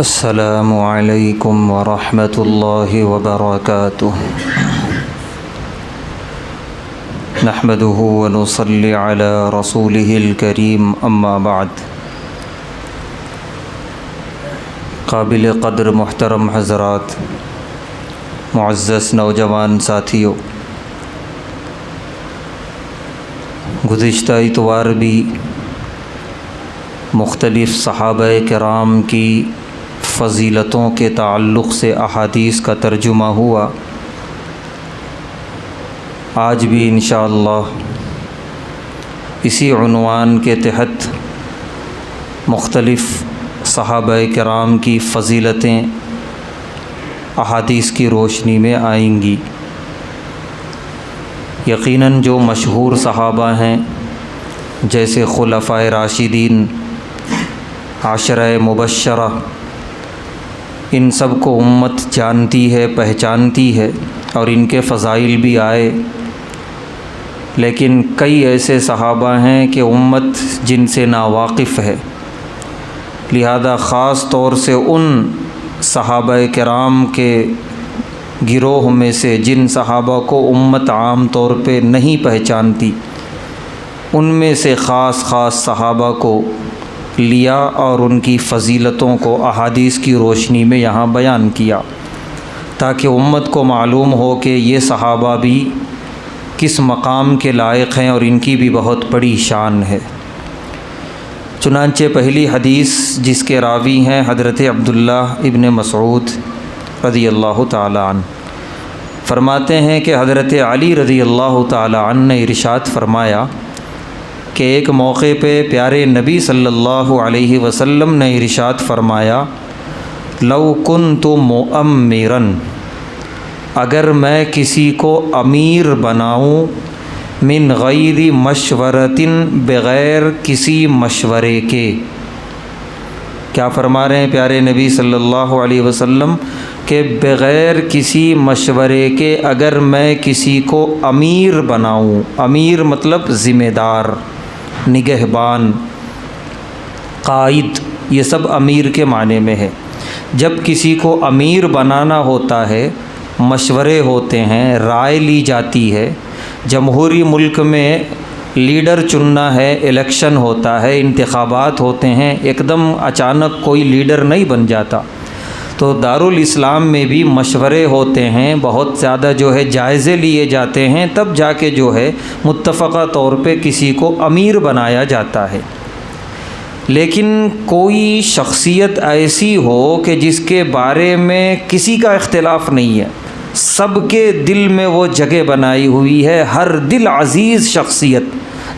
السلام علیکم ورحمۃ اللہ وبرکاتہ نحمده ونصلی علی رسوله الکریم اما بعد۔ قابل قدر محترم حضرات، معزز نوجوان ساتھیوں، گزشتہ اتوار بھی مختلف صحابہ کرام کی فضیلتوں کے تعلق سے احادیث کا ترجمہ ہوا۔ آج بھی انشاءاللہ اسی عنوان کے تحت مختلف صحابہ کرام کی فضیلتیں احادیث کی روشنی میں آئیں گی۔ یقیناً جو مشہور صحابہ ہیں جیسے خلفائے راشدین، عشرہ مبشرہ، ان سب کو امت جانتی ہے، پہچانتی ہے اور ان کے فضائل بھی آئے، لیکن کئی ایسے صحابہ ہیں کہ امت جن سے ناواقف ہے، لہذا خاص طور سے ان صحابہ کرام کے گروہ میں سے جن صحابہ کو امت عام طور پہ نہیں پہچانتی، ان میں سے خاص صحابہ کو لیا اور ان کی فضیلتوں کو احادیث کی روشنی میں یہاں بیان کیا، تاکہ امت کو معلوم ہو کہ یہ صحابہ بھی کس مقام کے لائق ہیں اور ان کی بھی بہت بڑی شان ہے۔ چنانچہ پہلی حدیث جس کے راوی ہیں حضرت عبداللہ ابن مسعود رضی اللہ تعالی عنہ، فرماتے ہیں کہ حضرت علی رضی اللہ تعالی عنہ نے ارشاد فرمایا کہ ایک موقع پہ پیارے نبی صلی اللہ علیہ وسلم نے ارشاد فرمایا، لو کنت مؤمرا، اگر میں کسی کو امیر بناؤں، من غیر مشورۃ، بغیر کسی مشورے کے۔ کیا فرما رہے ہیں پیارے نبی صلی اللہ علیہ وسلم کہ بغیر کسی مشورے کے اگر میں کسی کو امیر بناؤں، امیر مطلب ذمہ دار، نگہبان، قائد، یہ سب امیر کے معنی میں ہے۔ جب کسی کو امیر بنانا ہوتا ہے، مشورے ہوتے ہیں، رائے لی جاتی ہے۔ جمہوری ملک میں لیڈر چننا ہے، الیکشن ہوتا ہے، انتخابات ہوتے ہیں، ایک دم اچانک کوئی لیڈر نہیں بن جاتا۔ تو دارالاسلام میں بھی مشورے ہوتے ہیں، بہت زیادہ جائزے لیے جاتے ہیں، تب جا کے متفقہ طور پہ کسی کو امیر بنایا جاتا ہے۔ لیکن کوئی شخصیت ایسی ہو کہ جس کے بارے میں کسی کا اختلاف نہیں ہے، سب کے دل میں وہ جگہ بنائی ہوئی ہے، ہر دل عزیز شخصیت،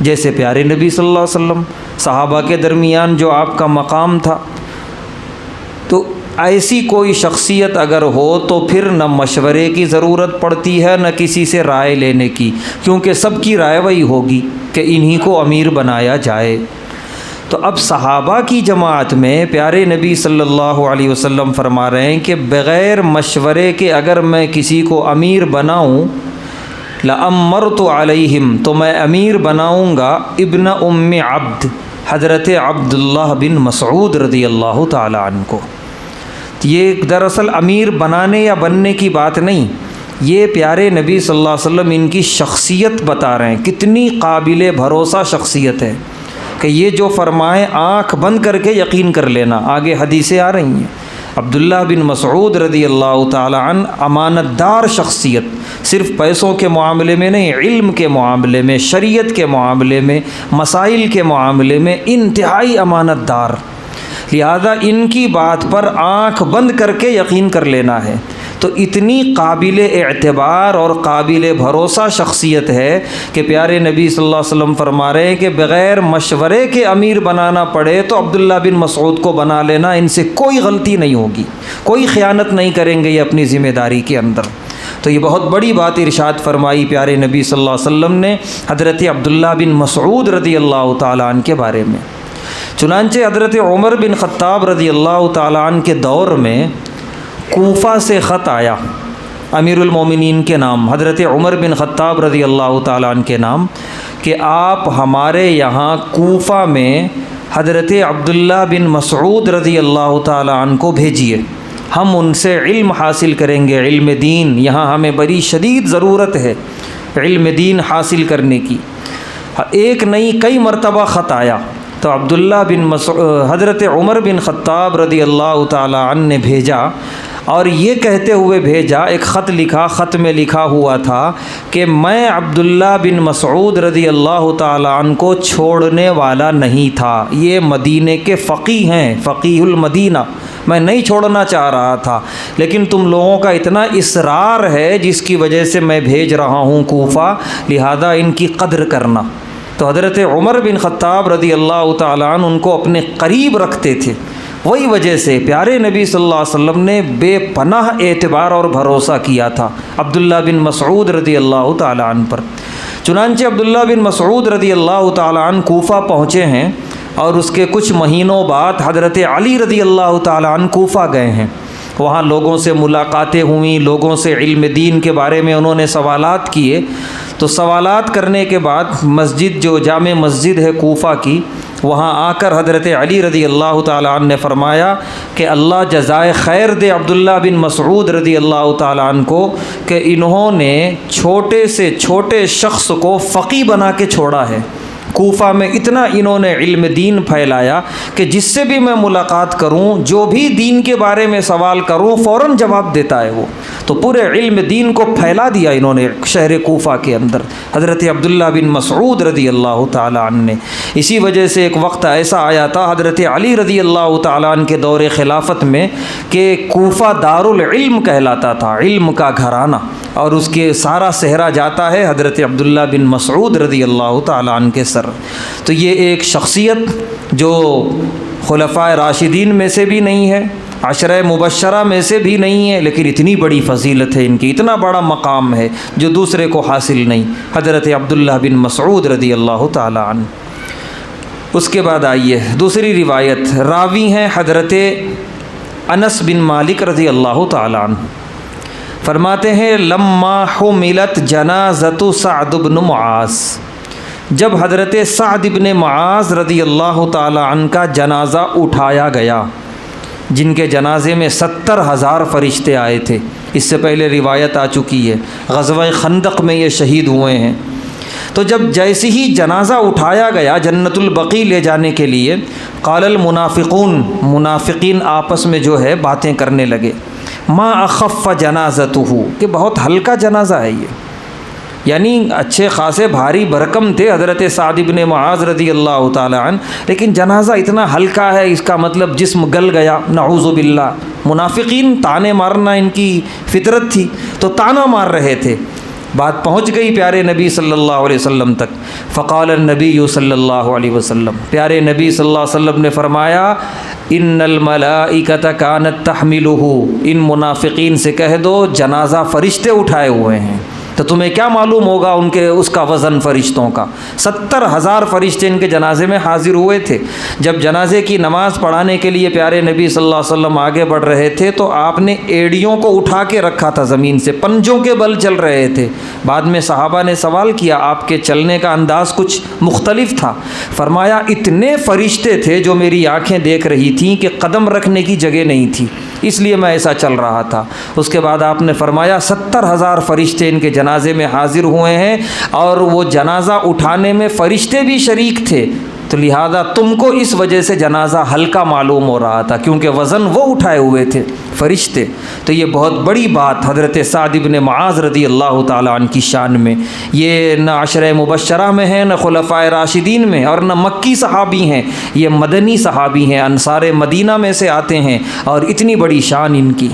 جیسے پیارے نبی صلی اللہ علیہ وسلم، صحابہ کے درمیان جو آپ کا مقام تھا، تو ایسی کوئی شخصیت اگر ہو تو پھر نہ مشورے کی ضرورت پڑتی ہے نہ کسی سے رائے لینے کی، کیونکہ سب کی رائے وہی ہوگی کہ انہی کو امیر بنایا جائے۔ تو اب صحابہ کی جماعت میں پیارے نبی صلی اللہ علیہ وسلم فرما رہے ہیں کہ بغیر مشورے کے اگر میں کسی کو امیر بناؤں، لأمرت علیہم، تو میں امیر بناؤں گا ابن ام عبد، حضرت عبداللہ بن مسعود رضی اللہ تعالی عنہ کو۔ یہ دراصل امیر بنانے یا بننے کی بات نہیں، یہ پیارے نبی صلی اللہ علیہ وسلم ان کی شخصیت بتا رہے ہیں، کتنی قابل بھروسہ شخصیت ہے کہ یہ جو فرمائیں آنکھ بند کر کے یقین کر لینا۔ آگے حدیثیں آ رہی ہیں۔ عبداللہ بن مسعود رضی اللہ تعالی عنہ امانت دار شخصیت، صرف پیسوں کے معاملے میں نہیں، علم کے معاملے میں، شریعت کے معاملے میں، مسائل کے معاملے میں انتہائی امانت دار، لہذا ان کی بات پر آنکھ بند کر کے یقین کر لینا ہے۔ تو اتنی قابل اعتبار اور قابل بھروسہ شخصیت ہے کہ پیارے نبی صلی اللہ علیہ وسلم فرما رہے ہیں کہ بغیر مشورے کے امیر بنانا پڑے تو عبداللہ بن مسعود کو بنا لینا، ان سے کوئی غلطی نہیں ہوگی، کوئی خیانت نہیں کریں گے یہ اپنی ذمہ داری کے اندر۔ تو یہ بہت بڑی بات ارشاد فرمائی پیارے نبی صلی اللہ علیہ وسلم نے حضرت عبداللہ بن مسعود رضی اللہ تعالیٰ عنہ کے بارے میں۔ چنانچہ حضرت عمر بن خطاب رضی اللہ تعالیٰ عنہ کے دور میں کوفہ سے خط آیا، امیر المومنین کے نام، حضرت عمر بن خطاب رضی اللہ تعالیٰ عنہ کے نام، کہ آپ ہمارے یہاں کوفہ میں حضرت عبداللہ بن مسعود رضی اللہ تعالیٰ عنہ کو بھیجیے، ہم ان سے علم حاصل کریں گے، علم دین، یہاں ہمیں بڑی شدید ضرورت ہے علم دین حاصل کرنے کی۔ ایک نہیں کئی مرتبہ خط آیا تو عبداللہ بن حضرت عمر بن خطاب رضی اللہ تعالیٰ عنہ نے بھیجا، اور یہ کہتے ہوئے بھیجا، ایک خط لکھا، خط میں لکھا ہوا تھا کہ میں عبداللہ بن مسعود رضی اللہ تعالیٰ عنہ کو چھوڑنے والا نہیں تھا، یہ مدینے کے فقیہ ہیں، فقیہ المدینہ، میں نہیں چھوڑنا چاہ رہا تھا، لیکن تم لوگوں کا اتنا اصرار ہے جس کی وجہ سے میں بھیج رہا ہوں کوفہ، لہذا ان کی قدر کرنا۔ تو حضرت عمر بن خطاب رضی اللہ تعالیٰ عنہ ان کو اپنے قریب رکھتے تھے، وہی وجہ سے پیارے نبی صلی اللہ علیہ وسلم نے بے پناہ اعتبار اور بھروسہ کیا تھا عبداللہ بن مسعود رضی اللہ تعالیٰ عنہ پر۔ چنانچہ عبداللہ بن مسعود رضی اللہ تعالیٰ عنہ کوفہ پہنچے ہیں، اور اس کے کچھ مہینوں بعد حضرت علی رضی اللہ تعالیٰ عنہ کوفہ گئے ہیں، وہاں لوگوں سے ملاقاتیں ہوئیں، لوگوں سے علم دین کے بارے میں انہوں نے سوالات کیے۔ تو سوالات کرنے کے بعد مسجد جو جامع مسجد ہے کوفہ کی، وہاں آ کر حضرت علی رضی اللہ تعالیٰ عنہ نے فرمایا کہ اللہ جزائے خیر دے عبداللہ بن مسعود رضی اللہ تعالیٰ عنہ کو کہ انہوں نے چھوٹے سے چھوٹے شخص کو فقیہ بنا کے چھوڑا ہے۔ کوفہ میں اتنا انہوں نے علم دین پھیلایا کہ جس سے بھی میں ملاقات کروں، جو بھی دین کے بارے میں سوال کروں، فوراً جواب دیتا ہے وہ۔ تو پورے علم دین کو پھیلا دیا انہوں نے شہر کوفہ کے اندر، حضرت عبداللہ بن مسعود رضی اللہ تعالیٰ عنہ نے۔ اسی وجہ سے ایک وقت ایسا آیا تھا حضرت علی رضی اللہ تعالیٰ عنہ کے دور خلافت میں کہ کوفہ دارالعلم کہلاتا تھا، علم کا گھرانہ، اور اس کے سارا صحرا جاتا ہے حضرت عبداللہ بن مسعود رضی اللہ تعالیٰ عنہ کے سر۔ تو یہ ایک شخصیت جو خلفائے راشدین میں سے بھی نہیں ہے، عشرہ مبشرہ میں سے بھی نہیں ہے، لیکن اتنی بڑی فضیلت ہے ان کی، اتنا بڑا مقام ہے جو دوسرے کو حاصل نہیں، حضرت عبداللہ بن مسعود رضی اللہ تعالیٰ عنہ۔ اس کے بعد آئیے دوسری روایت، راوی ہیں حضرت انس بن مالک رضی اللہ تعالیٰ عنہ، فرماتے ہیں لما حملت جنازۃ سعد بن معاذ، جب حضرت سعد بن معاذ رضی اللہ تعالیٰ عنہ کا جنازہ اٹھایا گیا، جن کے جنازے میں 70,000 فرشتے آئے تھے، اس سے پہلے روایت آ چکی ہے، غزوہ خندق میں یہ شہید ہوئے ہیں۔ تو جب جیسے ہی جنازہ اٹھایا گیا جنت البقیع لے جانے کے لیے، قال المنافقون، منافقین آپس میں جو ہے باتیں کرنے لگے، ما اخف جنازتہ، کہ بہت ہلکا جنازہ ہے یہ، یعنی اچھے خاصے بھاری بھرکم تھے حضرت سعد بن معاذ رضی اللہ تعالیٰ عنہ، لیکن جنازہ اتنا ہلکا ہے، اس کا مطلب جسم گل گیا، نعوذ باللہ۔ منافقین تانے مارنا ان کی فطرت تھی، تو تانا مار رہے تھے۔ بات پہنچ گئی پیارے نبی صلی اللہ علیہ وسلم تک، فقال النبی صلی اللہ علیہ وسلم، پیارے نبی صلی اللہ علیہ وسلم نے فرمایا ان الملائکۃ کانت تحملہ، ان منافقین سے کہہ دو جنازہ فرشتے اٹھائے ہوئے ہیں، تو تمہیں کیا معلوم ہوگا ان کے اس کا وزن فرشتوں کا۔ 70,000 فرشتے ان کے جنازے میں حاضر ہوئے تھے۔ جب جنازے کی نماز پڑھانے کے لیے پیارے نبی صلی اللہ علیہ وسلم آگے بڑھ رہے تھے تو آپ نے ایڑیوں کو اٹھا کے رکھا تھا زمین سے، پنجوں کے بل چل رہے تھے۔ بعد میں صحابہ نے سوال کیا، آپ کے چلنے کا انداز کچھ مختلف تھا، فرمایا اتنے فرشتے تھے جو میری آنکھیں دیکھ رہی تھیں کہ قدم رکھنے کی جگہ نہیں تھی، اس لیے میں ایسا چل رہا تھا۔ اس کے بعد آپ نے فرمایا 70,000 فرشتے ان کے جنازے میں حاضر ہوئے ہیں، اور وہ جنازہ اٹھانے میں فرشتے بھی شریک تھے، تو لہذا تم کو اس وجہ سے جنازہ ہلکا معلوم ہو رہا تھا، کیونکہ وزن وہ اٹھائے ہوئے تھے فرشتے۔ تو یہ بہت بڑی بات حضرت سعد بن معاذ رضی اللہ تعالیٰ عنہ کی شان میں، یہ نہ عشرہ مبشرہ میں ہے، نہ خلفائے راشدین میں، اور نہ مکی صحابی ہیں، یہ مدنی صحابی ہیں، انصار مدینہ میں سے آتے ہیں، اور اتنی بڑی شان ان کی۔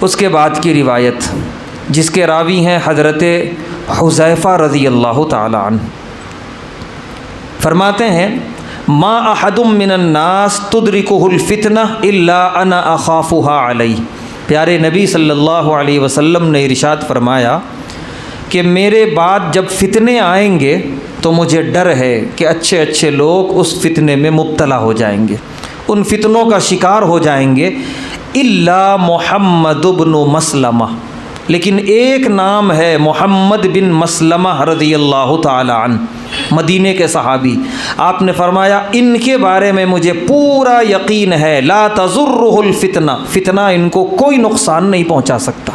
اس کے بعد کی روایت جس کے راوی ہیں حضرت حذیفہ رضی اللہ تعالیٰ عنہ، فرماتے ہیں ما احد من الناس تدرکہ الفتنہ الا انا اخافها علیہ، پیارے نبی صلی اللہ علیہ وسلم نے ارشاد فرمایا کہ میرے بعد جب فتنے آئیں گے تو مجھے ڈر ہے کہ اچھے اچھے لوگ اس فتنے میں مبتلا ہو جائیں گے، ان فتنوں کا شکار ہو جائیں گے، الا محمد بن مسلمہ، لیکن ایک نام ہے محمد بن مسلمہ رضی اللہ تعالی عنہ، مدینے کے صحابی۔ آپ نے فرمایا ان کے بارے میں مجھے پورا یقین ہے، لا تضرہ الفتنہ، فتنہ ان کو کوئی نقصان نہیں پہنچا سکتا۔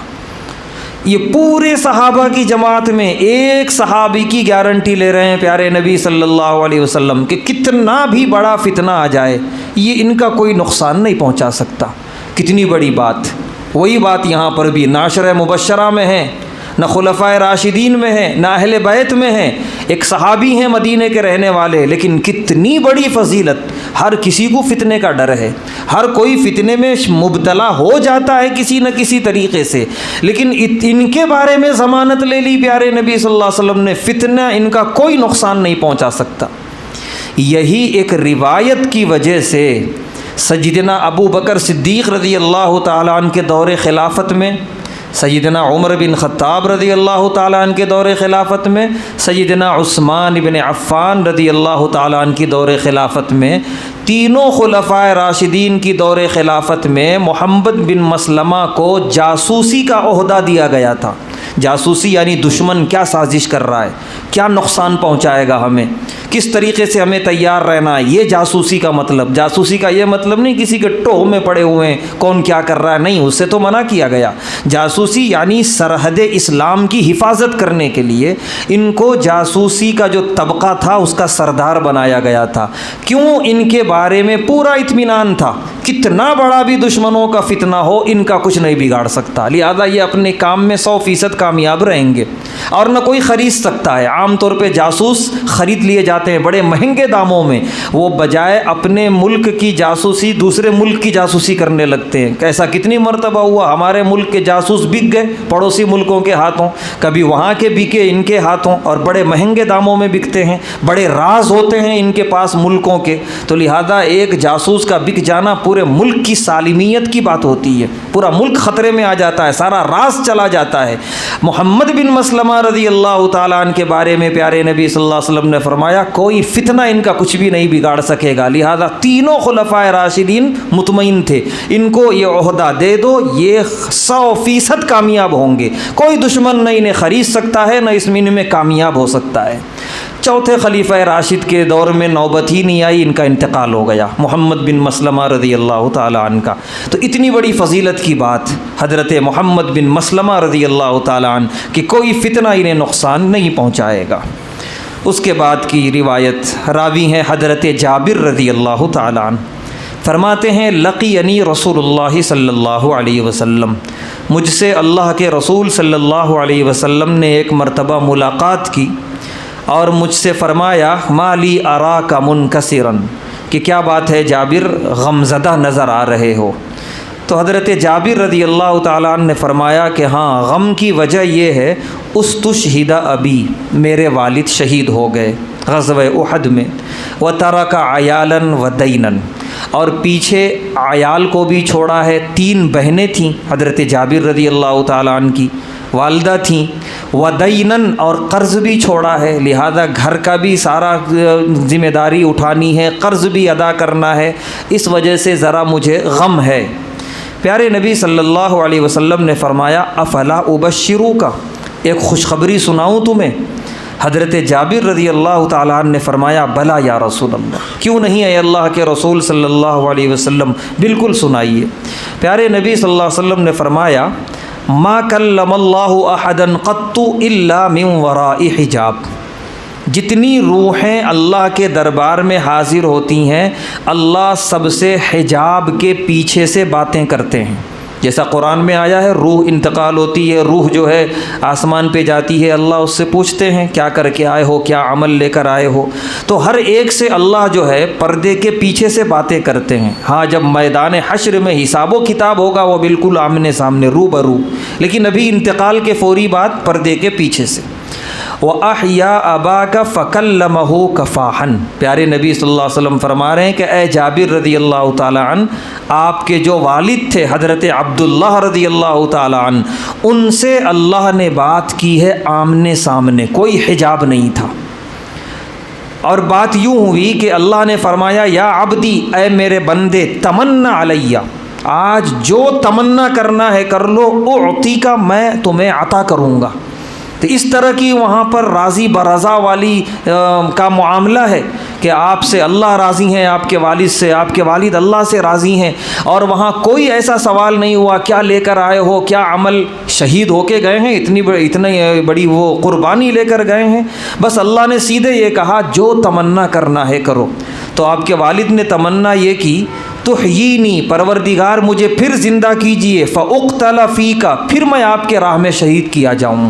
یہ پورے صحابہ کی جماعت میں ایک صحابی کی گارنٹی لے رہے ہیں پیارے نبی صلی اللہ علیہ وسلم کہ کتنا بھی بڑا فتنہ آ جائے یہ ان کا کوئی نقصان نہیں پہنچا سکتا۔ کتنی بڑی بات! وہی بات یہاں پر بھی نہ عشرہ مبشرہ میں ہے، نہ خلفائے راشدین میں ہے، نہ اہل بیت میں ہے، ایک صحابی ہیں مدینے کے رہنے والے، لیکن کتنی بڑی فضیلت! ہر کسی کو فتنے کا ڈر ہے، ہر کوئی فتنے میں مبتلا ہو جاتا ہے کسی نہ کسی طریقے سے، لیکن ان کے بارے میں ضمانت لے لی پیارے نبی صلی اللہ علیہ وسلم نے، فتنہ ان کا کوئی نقصان نہیں پہنچا سکتا۔ یہی ایک روایت کی وجہ سے سیدنا ابو بکر صدیق رضی اللہ تعالیٰ عنہ کے دور خلافت میں، سیدنا عمر بن خطاب رضی اللہ تعالیٰ عنہ کے دور خلافت میں، سیدنا عثمان بن عفان رضی اللہ تعالیٰ عنہ کی دور خلافت میں، تینوں خلفائے راشدین کی دور خلافت میں محمد بن مسلمہ کو جاسوسی کا عہدہ دیا گیا تھا۔ جاسوسی یعنی دشمن کیا سازش کر رہا ہے، کیا نقصان پہنچائے گا ہمیں، کس طریقے سے ہمیں تیار رہنا ہے، یہ جاسوسی کا مطلب۔ جاسوسی کا یہ مطلب نہیں کسی کے ٹوہ میں پڑے ہوئے ہیں کون کیا کر رہا ہے، نہیں، اس سے تو منع کیا گیا۔ جاسوسی یعنی سرحد اسلام کی حفاظت کرنے کے لیے ان کو جاسوسی کا جو طبقہ تھا اس کا سردار بنایا گیا تھا۔ کیوں؟ ان کے بارے میں پورا اطمینان تھا، کتنا بڑا بھی دشمنوں کا فتنہ ہو ان کا کچھ نہیں بگاڑ سکتا، لہذا یہ اپنے کام میں 100% کامیاب رہیں گے اور نہ کوئی خرید سکتا ہے۔ عام طور پہ جاسوس خرید لیے جاتے ہیں بڑے مہنگے داموں میں، وہ بجائے اپنے ملک کی جاسوسی دوسرے ملک کی جاسوسی کرنے لگتے ہیں۔ ایسا کتنی مرتبہ ہوا، ہمارے ملک کے جاسوس بک گئے پڑوسی ملکوں کے ہاتھوں، کبھی وہاں کے بکے ان کے ہاتھوں، اور بڑے مہنگے داموں میں بکتے ہیں، بڑے راز ہوتے ہیں ان کے پاس ملکوں کے، تو لہذا ایک جاسوس کا بک جانا پورے ملک کی سالمیت کی بات ہوتی ہے، پورا ملک خطرے میں آ جاتا ہے، سارا راز چلا جاتا ہے۔ محمد بن مسلمہ رضی اللہ تعالیٰ عنہ کے بارے میں پیارے نبی صلی اللہ علیہ وسلم نے فرمایا کوئی فتنہ ان کا کچھ بھی نہیں بگاڑ سکے گا، لہذا تینوں خلفائے راشدین مطمئن تھے، ان کو یہ عہدہ دے دو، یہ 100% کامیاب ہوں گے، کوئی دشمن نہ انہیں خرید سکتا ہے، نہ اس مہینے میں کامیاب ہو سکتا ہے۔ چوتھے خلیفہ راشد کے دور میں نوبت ہی نہیں آئی، ان کا انتقال ہو گیا، محمد بن مسلمہ رضی اللہ تعالیٰ عنہ کا۔ تو اتنی بڑی فضیلت کی بات حضرت محمد بن مسلمہ رضی اللہ تعالیٰ عنہ کہ کوئی فتنہ انہیں نقصان نہیں پہنچائے گا۔ اس کے بعد کی روایت راوی ہیں حضرت جابر رضی اللہ تعالیٰ عنہ، فرماتے ہیں لقینی رسول اللہ صلی اللہ علیہ وسلم، مجھ سے اللہ کے رسول صلی اللہ علیہ وسلم نے ایک مرتبہ ملاقات کی اور مجھ سے فرمایا مالی اراک منکسرا، کہ کیا بات ہے جابر غمزدہ نظر آ رہے ہو؟ تو حضرت جابر رضی اللہ تعالیٰ عنہ نے فرمایا کہ ہاں، غم کی وجہ یہ ہے استشہد ابی، میرے والد شہید ہو گئے غزوہ احد میں، وترک عیالا ودینا، اور پیچھے عیال کو بھی چھوڑا ہے، 3 بہنیں تھیں حضرت جابر رضی اللہ تعالیٰ عنہ کی، والدہ تھیں، ودینن، اور قرض بھی چھوڑا ہے، لہذا گھر کا بھی سارا ذمہ داری اٹھانی ہے، قرض بھی ادا کرنا ہے، اس وجہ سے ذرا مجھے غم ہے۔ پیارے نبی صلی اللہ علیہ وسلم نے فرمایا افلا ابشروکا، ایک خوشخبری سناؤں تمہیں؟ حضرت جابر رضی اللہ تعالیٰ عنہ نے فرمایا بلا یا رسول اللہ، کیوں نہیں اے اللہ کے رسول صلی اللہ علیہ وسلم، بالکل سنائیے۔ پیارے نبی صلی اللہ علیہ وسلم نے فرمایا ما کلم اللہ احدا قط الا من وراء حجاب، جتنی روحیں اللہ کے دربار میں حاضر ہوتی ہیں اللہ سب سے حجاب کے پیچھے سے باتیں کرتے ہیں، جیسا قرآن میں آیا ہے روح انتقال ہوتی ہے، روح جو ہے آسمان پہ جاتی ہے، اللہ اس سے پوچھتے ہیں کیا کر کے آئے ہو، کیا عمل لے کر آئے ہو، تو ہر ایک سے اللہ جو ہے پردے کے پیچھے سے باتیں کرتے ہیں۔ ہاں جب میدان حشر میں حساب و کتاب ہوگا وہ بالکل آمنے سامنے روبرو، لیکن ابھی انتقال کے فوری بعد پردے کے پیچھے سے۔ وَأَحْيَا أَبَاكَ فَكَلَّمَهُ كَفَاحًا، پیارے نبی صلی اللہ علیہ وسلم فرما رہے ہیں کہ اے جابر رضی اللہ تعالیٰ عنہ، آپ کے جو والد تھے حضرت عبداللہ رضی اللہ تعالیٰ عنہ، ان سے اللہ نے بات کی ہے آمنے سامنے، کوئی حجاب نہیں تھا۔ اور بات یوں ہوئی کہ اللہ نے فرمایا یا عبدی، اے میرے بندے، تمنا علیہ، آج جو تمنا کرنا ہے کر لو، اعطی کا میں تمہیں عطا کروں گا۔ تو اس طرح کی وہاں پر راضی برضا والی کا معاملہ ہے کہ آپ سے اللہ راضی ہیں، آپ کے والد سے، آپ کے والد اللہ سے راضی ہیں، اور وہاں کوئی ایسا سوال نہیں ہوا کیا لے کر آئے ہو، کیا عمل، شہید ہو کے گئے ہیں، اتنی بڑی وہ قربانی لے کر گئے ہیں، بس اللہ نے سیدھے یہ کہا جو تمنا کرنا ہے کرو۔ تو آپ کے والد نے تمنا یہ کی، تحیینی، پروردگار مجھے پھر زندہ کیجئے، فاقتل فیک، پھر میں آپ کے راہ میں شہید کیا جاؤں۔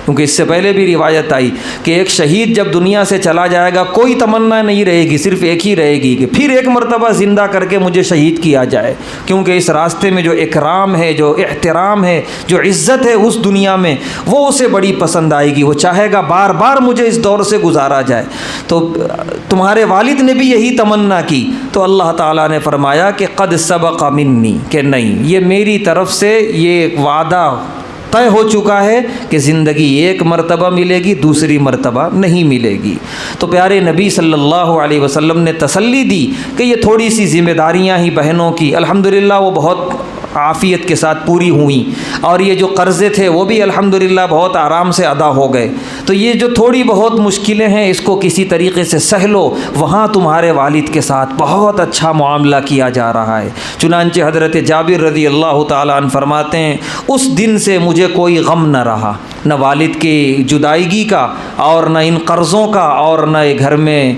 کیونکہ اس سے پہلے بھی روایت آئی کہ ایک شہید جب دنیا سے چلا جائے گا کوئی تمنا نہیں رہے گی، صرف ایک ہی رہے گی کہ پھر ایک مرتبہ زندہ کر کے مجھے شہید کیا جائے، کیونکہ اس راستے میں جو اکرام ہے، جو احترام ہے، جو عزت ہے اس دنیا میں، وہ اسے بڑی پسند آئے گی، وہ چاہے گا بار بار مجھے اس دور سے گزارا جائے۔ تو تمہارے والد نے بھی یہی تمنا کی، تو اللہ تعالیٰ نے فرمایا کہ قد سبق منی، کہ نہیں، یہ میری طرف سے یہ وعدہ طے ہو چکا ہے کہ زندگی ایک مرتبہ ملے گی، دوسری مرتبہ نہیں ملے گی۔ تو پیارے نبی صلی اللہ علیہ وسلم نے تسلی دی کہ یہ تھوڑی سی ذمہ داریاں ہی بہنوں کی الحمدللہ وہ بہت عافیت کے ساتھ پوری ہوئیں، اور یہ جو قرضے تھے وہ بھی الحمدللہ بہت آرام سے ادا ہو گئے۔ تو یہ جو تھوڑی بہت مشکلیں ہیں اس کو کسی طریقے سے سہ لو، وہاں تمہارے والد کے ساتھ بہت اچھا معاملہ کیا جا رہا ہے۔ چنانچہ حضرت جابر رضی اللہ تعالیٰ عنہ فرماتے ہیں اس دن سے مجھے کوئی غم نہ رہا، نہ والد کی جدائیگی کا، اور نہ ان قرضوں کا، اور نہ گھر میں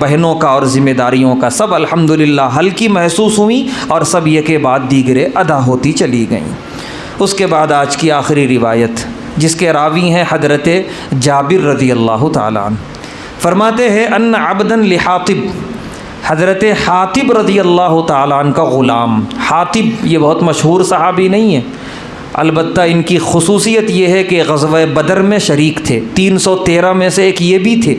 بہنوں کا اور ذمہ داریوں کا، سب الحمدللہ ہلکی محسوس ہوئیں اور سب یہ کے بعد دیگرے ادا ہوتی چلی گئیں۔ اس کے بعد آج کی آخری روایت جس کے راوی ہیں حضرت جابر رضی اللہ تعالیٰ عنہ، فرماتے ہیں ان عبدا لحاطب، حضرت حاطب رضی اللہ تعالیٰ عنہ کا غلام، حاطب یہ بہت مشہور صحابی نہیں ہے، البتہ ان کی خصوصیت یہ ہے کہ غزوہ بدر میں شریک تھے، 313 میں سے ایک یہ بھی تھے۔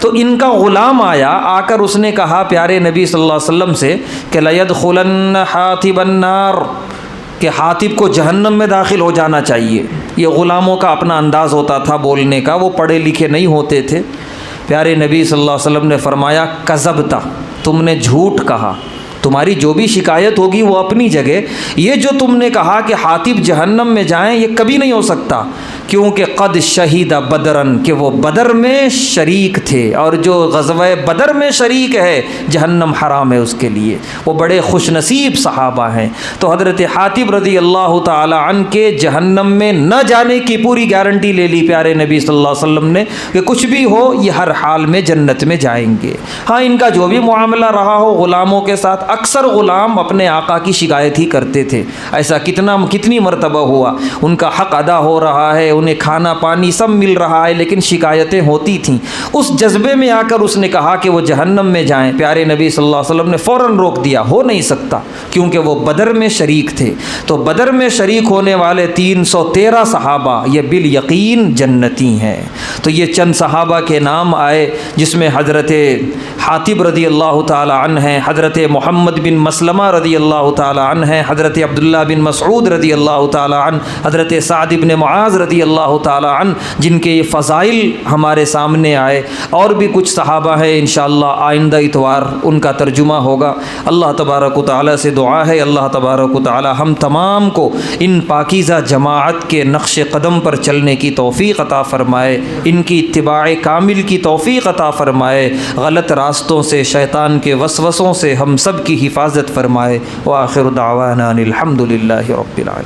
تو ان کا غلام آیا، آ کر اس نے کہا پیارے نبی صلی اللہ علیہ وسلم سے کہ لَيَدْخُلَنَّ حَاطِبَ النَّارِ، کہ حاطب کو جہنم میں داخل ہو جانا چاہیے۔ یہ غلاموں کا اپنا انداز ہوتا تھا بولنے کا، وہ پڑھے لکھے نہیں ہوتے تھے۔ پیارے نبی صلی اللہ علیہ وسلم نے فرمایا کذبتا، تم نے جھوٹ کہا، تمہاری جو بھی شکایت ہوگی وہ اپنی جگہ، یہ جو تم نے کہا کہ حاطب جہنم میں جائیں یہ کبھی نہیں ہو سکتا، کیونکہ قد شہید بدرن، کہ وہ بدر میں شریک تھے، اور جو غزوہ بدر میں شریک ہے جہنم حرام ہے اس کے لیے، وہ بڑے خوش نصیب صحابہ ہیں۔ تو حضرت حاطب رضی اللہ تعالی عنہ کے جہنم میں نہ جانے کی پوری گارنٹی لے لی پیارے نبی صلی اللہ علیہ وسلم نے کہ کچھ بھی ہو یہ ہر حال میں جنت میں جائیں گے۔ ہاں ان کا جو بھی معاملہ رہا ہو غلاموں کے ساتھ، اکثر غلام اپنے آقا کی شکایت ہی کرتے تھے، ایسا کتنی مرتبہ ہوا، ان کا حق ادا ہو رہا ہے، انہیں کھانا پانی سب مل رہا ہے، لیکن شکایتیں ہوتی تھیں۔ اس جذبے میں آ کر اس نے کہا کہ وہ جہنم میں جائیں، پیارے نبی صلی اللہ علیہ وسلم نے فوراً روک دیا، ہو نہیں سکتا، کیونکہ وہ بدر میں شریک تھے۔ تو بدر میں شریک ہونے والے 313 صحابہ یہ بالیقین جنتی ہیں۔ تو یہ چند صحابہ کے نام آئے جس میں حضرت حاطب رضی اللہ تعالی عنہ ہیں، حضرت محمد بن مسلمہ رضی اللہ تعالی عنہ ہیں، حضرت عبداللہ بن مسعود رضی اللہ تعالی عنہ، حضرت سعد بن معاذ رضی اللہ تعالی عنہ، جن کے یہ فضائل ہمارے سامنے آئے، اور بھی کچھ صحابہ ہیں انشاءاللہ آئندہ اتوار ان کا ترجمہ ہوگا۔ اللہ تبارک و تعالی سے دعا ہے اللہ تبارک و تعالی ہم تمام کو ان پاکیزہ جماعت کے نقش قدم پر چلنے کی توفیق عطا فرمائے، ان کی اتباع کامل کی توفیق عطا فرمائے، غلط راستوں سے، شیطان کے وسوسوں سے ہم سب کی حفاظت فرمائے۔ وآخر دعوانا الحمد للہ رب العالمین۔